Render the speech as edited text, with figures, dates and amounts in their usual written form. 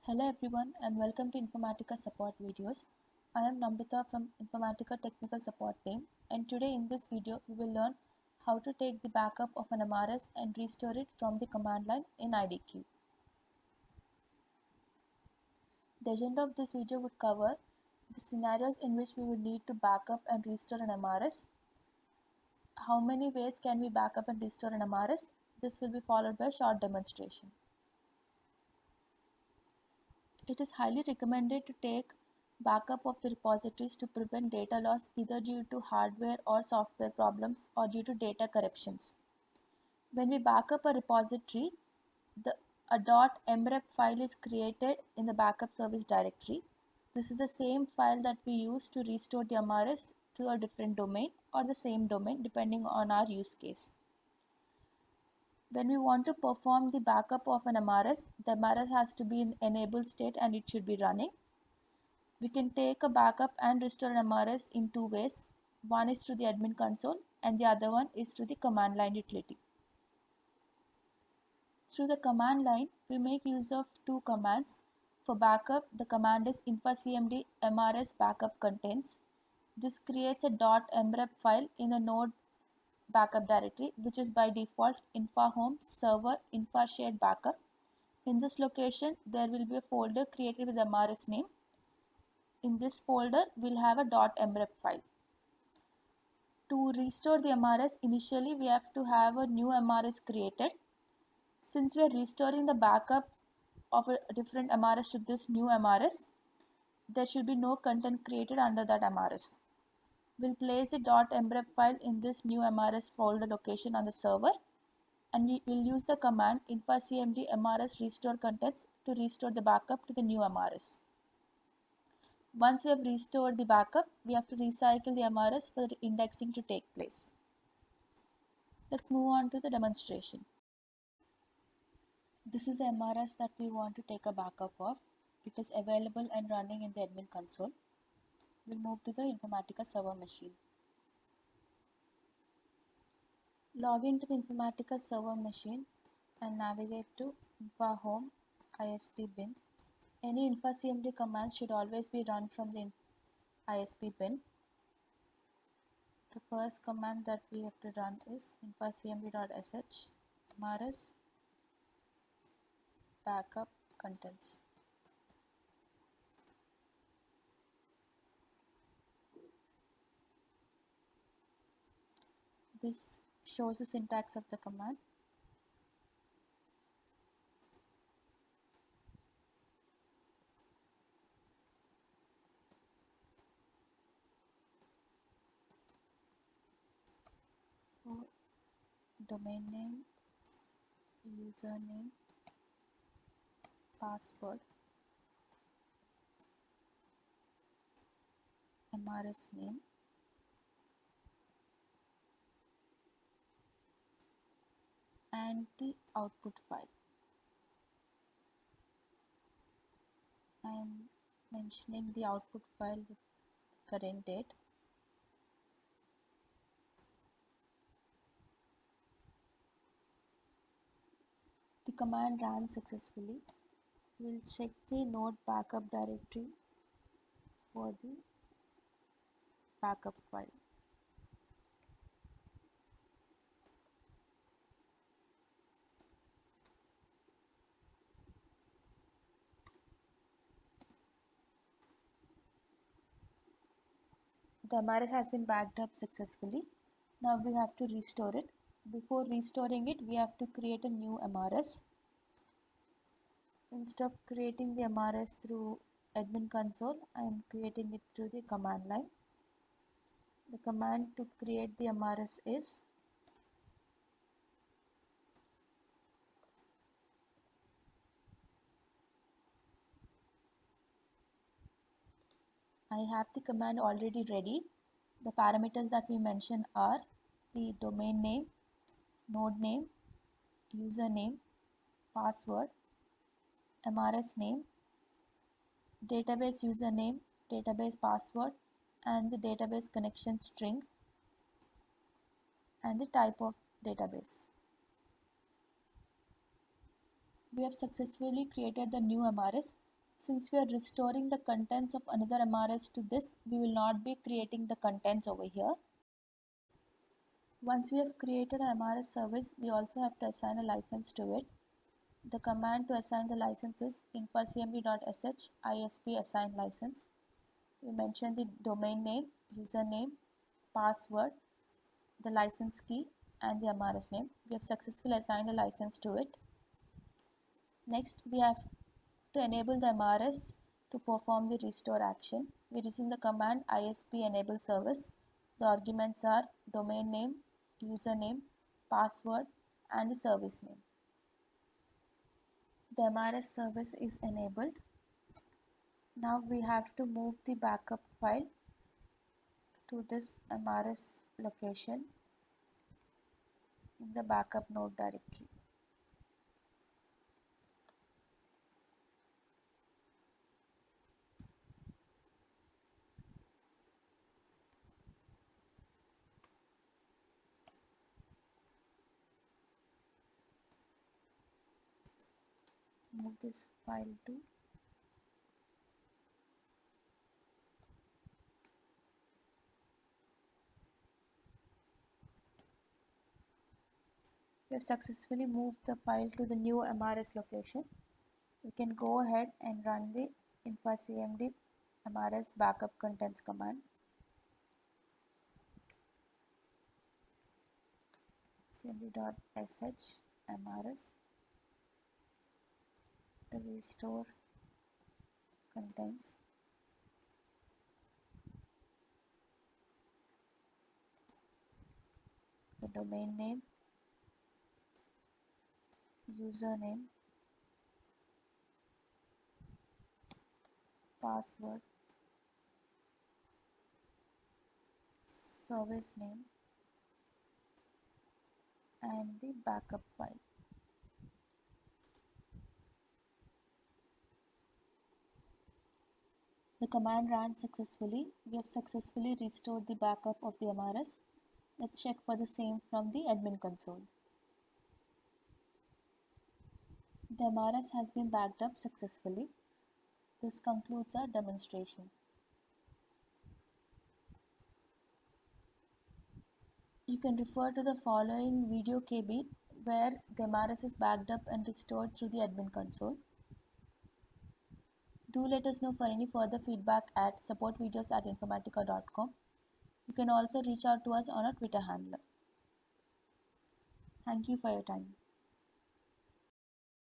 Hello everyone and welcome to Informatica support videos. I am Nambita from Informatica technical support team, and today in this video we will learn how to take the backup of an MRS and restore it from the command line in IDQ. The agenda of this video would cover the scenarios in which we would need to backup and restore an MRS. How many ways can we backup and restore an MRS? This will be followed by a short demonstration. It is highly recommended to take backup of the repositories to prevent data loss either due to hardware or software problems or due to data corruptions. When we backup a repository, a .mrep file is created in the backup service directory. This is the same file that we use to restore the MRS to a different domain or the same domain depending on our use case. When we want to perform the backup of an MRS, the MRS has to be in enabled state and it should be running. We can take a backup and restore an MRS in two ways. One is through the admin console and the other one is through the command line utility. Through the command line, we make use of two commands. For backup, the command is infacmd mrs backup contents. This creates a .mrep file in the node backup directory, which is by default infahome server infashared backup. In this location, there will be a folder created with the MRS name. In this folder, we'll have a .mrep file. To restore the MRS, initially we have to have a new MRS created. Since we are restoring the backup of a different MRS to this new MRS, there should be no content created under that MRS. We'll place the .mrep file in this new MRS folder location on the server, and we will use the command infacmd mrs restore contents to restore the backup to the new MRS. Once we have restored the backup, we have to recycle the MRS for the indexing to take place. Let's move on to the demonstration. This is the MRS that we want to take a backup of. It is available and running in the admin console. We'll move to the Informatica server machine. Log into the Informatica server machine and navigate to infahome ISP bin. Any infacmd commands should always be run from the ISP bin. The first command that we have to run is infacmd.sh mrs backup contents. This shows the syntax of the command. For domain name, username, password, MRS name, and the output file. I am mentioning the output file with current date. The command ran successfully. We'll check the node backup directory for the backup file. The MRS has been backed up successfully. Now we have to restore it. Before restoring it, we have to create a new MRS. Instead of creating the MRS through admin console, I am creating it through the command line. The command to create the MRS is I have the command already ready. The parameters that we mentioned are the domain name, node name, username, password, MRS name, database username, database password, and the database connection string, and the type of database. We have successfully created the new MRS. Since we are restoring the contents of another MRS to this, we will not be creating the contents over here. Once we have created an MRS service, we also have to assign a license to it. The command to assign the license is infacmd.sh isp assign license. We mention the domain name, username, password, the license key, and the MRS name. We have successfully assigned a license to it. Next, we have to enable the MRS to perform the restore action. We receive the command isp enable service. The arguments are domain name, username, password, and the service name. The MRS service is enabled. Now we have to move the backup file to this MRS location in the backup node directory. Move this file to we have successfully moved the file to the new MRS location. We can go ahead and run the infacmd MRS backup contents command. cmd.sh MRS restore contents. The domain name, username, password, service name, and the backup file. The command ran successfully. We have successfully restored the backup of the MRS. Let's check for the same from the admin console. The MRS has been backed up successfully. This concludes our demonstration. You can refer to the following video KB where the MRS is backed up and restored through the admin console. Do let us know for any further feedback at supportvideos@informatica.com. You can also reach out to us on our Twitter handle. Thank you for your time.